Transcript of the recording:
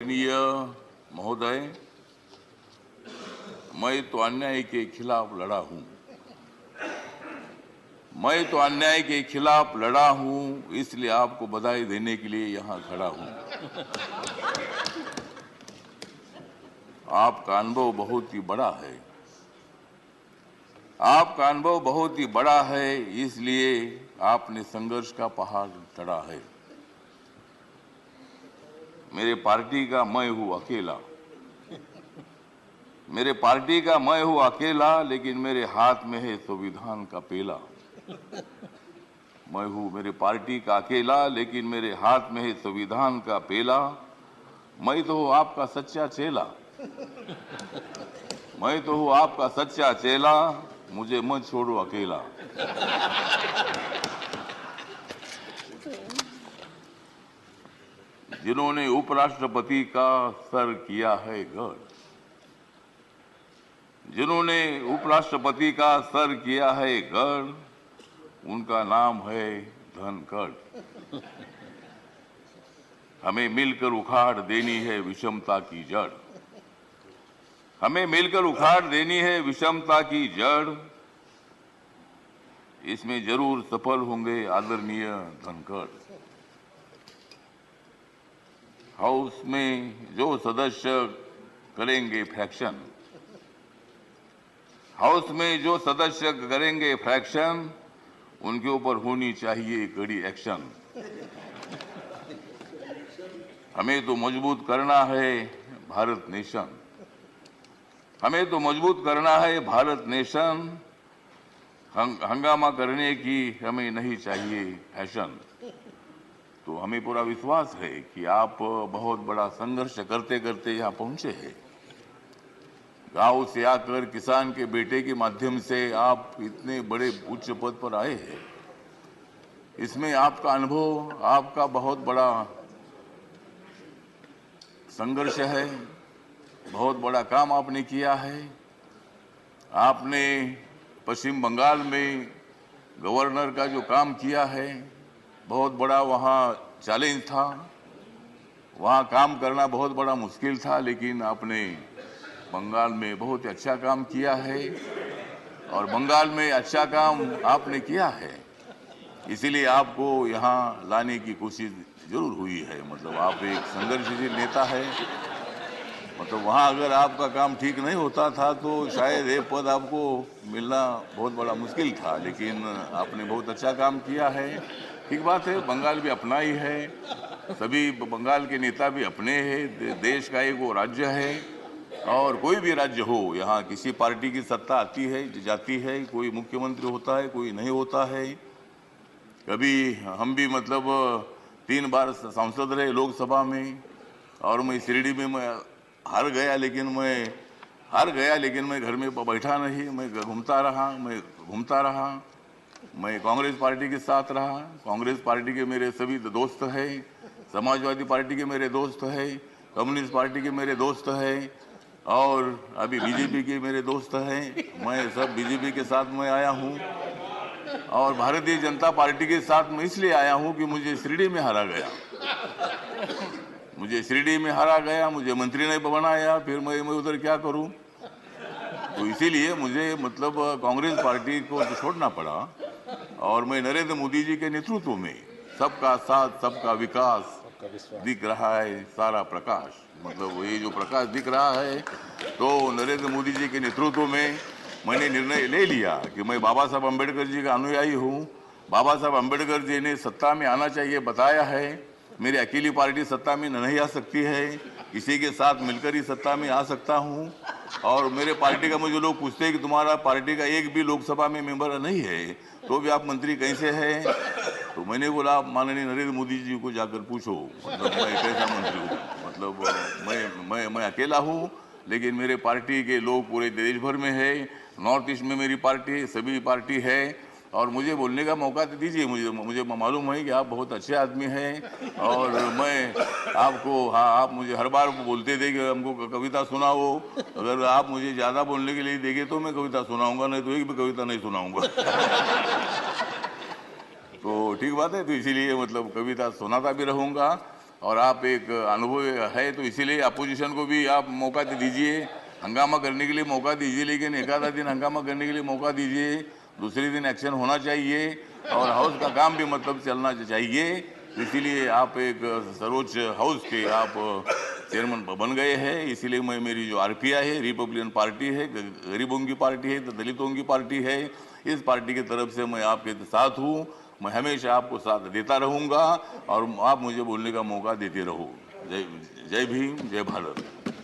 माननीय महोदय, मैं तो अन्याय के खिलाफ लड़ा हूं। मैं तो अन्याय के खिलाफ लड़ा हूं, इसलिए आपको बधाई देने के लिए यहां खड़ा हूं। आपका अनुभव बहुत ही बड़ा है। आपका अनुभव बहुत ही बड़ा है, इसलिए आपने संघर्ष का पहाड़ चढ़ा है। मेरे पार्टी का मैं हूं अकेला। मेरे पार्टी का मैं हूं अकेला, लेकिन मेरे हाथ में है संविधान का पेला। मैं हूं मेरे पार्टी का अकेला, लेकिन मेरे हाथ में है संविधान का पेला। मैं तो हूं आपका सच्चा चेला। मैं तो हूं आपका सच्चा चेला, मुझे मत छोड़ो अकेला। जिन्होंने उपराष्ट्रपति का सर किया है गढ़, जिन्होंने उपराष्ट्रपति का सर किया है गढ़, उनका नाम है धनखड़। हमें मिलकर उखाड़ देनी है विषमता की जड़। हमें मिलकर उखाड़ देनी है विषमता की जड़। इसमें जरूर सफल होंगे आदरणीय धनखड़। हाउस में जो सदस्य करेंगे फ्रैक्शन, हाउस में जो सदस्य करेंगे फ्रैक्शन, उनके ऊपर होनी चाहिए कड़ी एक्शन। हमें तो मजबूत करना है भारत नेशन। हमें तो मजबूत करना है भारत नेशन। हंगामा करने की हमें नहीं चाहिए फैशन। तो हमें पूरा विश्वास है कि आप बहुत बड़ा संघर्ष करते करते यहाँ पहुंचे हैं। गांव से आकर किसान के बेटे के माध्यम से आप इतने बड़े उच्च पद पर आए हैं। इसमें आपका अनुभव, आपका बहुत बड़ा संघर्ष है। बहुत बड़ा काम आपने किया है। आपने पश्चिम बंगाल में गवर्नर का जो काम किया है, बहुत बड़ा वहाँ चैलेंज था। वहाँ काम करना बहुत बड़ा मुश्किल था, लेकिन आपने बंगाल में बहुत अच्छा काम किया है। और बंगाल में अच्छा काम आपने किया है, इसीलिए आपको यहाँ लाने की कोशिश जरूर हुई है। मतलब आप एक संघर्षशील नेता है। मतलब वहाँ अगर आपका काम ठीक नहीं होता था तो शायद ये पद आपको मिलना बहुत बड़ा मुश्किल था, लेकिन आपने बहुत अच्छा काम किया है। ठीक बात है, बंगाल भी अपना ही है, सभी बंगाल के नेता भी अपने हैं। देश का एक वो राज्य है, और कोई भी राज्य हो, यहाँ किसी पार्टी की सत्ता आती है जाती है, कोई मुख्यमंत्री होता है, कोई नहीं होता है। कभी हम भी मतलब 3 बार सांसद रहे लोकसभा में, और मैं शिरडी में मैं हार गया, लेकिन मैं घर में बैठा नहीं, मैं घूमता रहा। मैं कांग्रेस पार्टी के साथ रहा। कांग्रेस पार्टी के मेरे सभी दोस्त हैं, समाजवादी पार्टी के मेरे दोस्त हैं, कम्युनिस्ट पार्टी के मेरे दोस्त हैं, और अभी बीजेपी के मेरे दोस्त हैं। मैं सब बीजेपी के साथ में आया हूँ, और भारतीय जनता पार्टी के साथ मैं इसलिए आया हूँ कि मुझे शिरडी में हारा गया। मुझे मंत्री नहीं बनाया, फिर मैं उधर क्या करूं। तो इसीलिए मुझे मतलब कांग्रेस पार्टी को छोड़ना पड़ा, और मैं नरेंद्र मोदी जी के नेतृत्व में सबका साथ सबका विकास दिख रहा है सारा प्रकाश। मतलब ये जो प्रकाश दिख रहा है, तो नरेंद्र मोदी जी के नेतृत्व में मैंने निर्णय ले लिया कि मैं बाबा साहब अम्बेडकर जी का अनुयायी हूँ। बाबा साहब अम्बेडकर जी ने सत्ता में आना चाहिए बताया है। मेरी अकेली पार्टी सत्ता में नहीं आ सकती है, किसी के साथ मिलकर ही सत्ता में आ सकता हूँ। और मेरे पार्टी का मुझे लोग पूछते हैं कि तुम्हारा पार्टी का एक भी लोकसभा में मेंबर नहीं है, तो भी आप मंत्री कैसे हैं। तो मैंने बोला, माननीय नरेंद्र मोदी जी को जाकर पूछो, मतलब मैं कैसा मंत्री हूँ। मतलब मैं अकेला हूँ, लेकिन मेरे पार्टी के लोग पूरे देश भर में है। नॉर्थ ईस्ट में मेरी पार्टी सभी पार्टी है, और मुझे बोलने का मौका दीजिए। मुझे मालूम है कि आप बहुत अच्छे आदमी हैं, और मैं आपको, हाँ, आप मुझे हर बार बोलते थे कि हमको कविता सुनाओ। अगर आप मुझे ज़्यादा बोलने के लिए देंगे तो मैं कविता सुनाऊंगा, नहीं तो एक भी कविता नहीं सुनाऊंगा। तो ठीक बात है, तो इसीलिए मतलब कविता सुनाता भी रहूँगा। और आप एक अनुभव है, तो इसीलिए अपोजिशन को भी आप मौका दीजिए, हंगामा करने के लिए मौका दीजिए, लेकिन एक आधा दिन हंगामा करने के लिए मौका दीजिए, दूसरे दिन एक्शन होना चाहिए और हाउस का काम भी मतलब चलना चाहिए। इसीलिए आप एक सर्वोच्च हाउस के आप चेयरमैन बन गए हैं। इसीलिए मैं, मेरी जो आरपीआई है, रिपब्लिकन पार्टी है, गरीबों की पार्टी है, दलितों की पार्टी है, इस पार्टी की तरफ से मैं आपके साथ हूँ। मैं हमेशा आपको साथ देता रहूँगा और आप मुझे बोलने का मौका देते रहो। जय जय भीम, जय भारत।